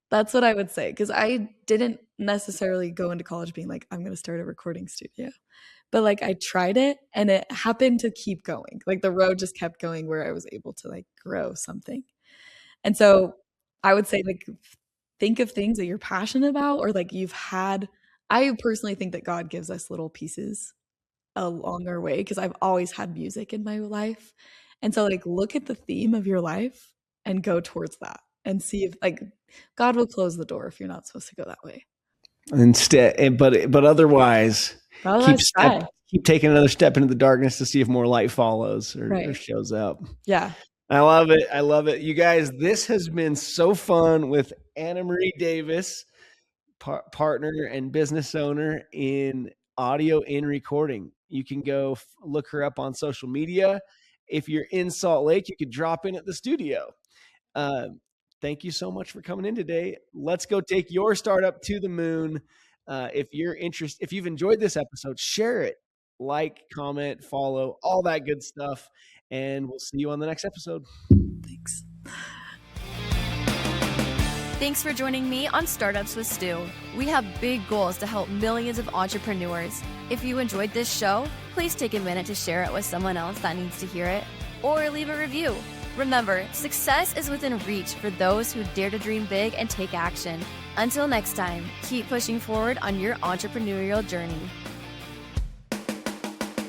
C: That's what I would say, because I didn't necessarily go into college being like, I'm going to start a recording studio. But like I tried it, and it happened to keep going. Like the road just kept going where I was able to like grow something. And so I would say like think of things that you're passionate about, or like I personally think that God gives us little pieces along our way, because I've always had music in my life. And so like look at the theme of your life and go towards that, and see if like God will close the door if you're not supposed to go that way.
A: Instead, but otherwise, keep taking another step into the darkness to see if more light follows or shows up.
C: Yeah.
A: I love it. I love it. You guys, this has been so fun with AnnaMarie Davis, partner and business owner in audio and recording. You can go look her up on social media. If you're in Salt Lake, you could drop in at the studio. Thank you so much for coming in today. Let's go take your startup to the moon. If you've enjoyed this episode, share it, like, comment, follow, all that good stuff. And we'll see you on the next episode.
C: Thanks.
B: Thanks for joining me on Startups with Stu. We have big goals to help millions of entrepreneurs. If you enjoyed this show, please take a minute to share it with someone else that needs to hear it, or leave a review. Remember, success is within reach for those who dare to dream big and take action. Until next time, keep pushing forward on your entrepreneurial journey.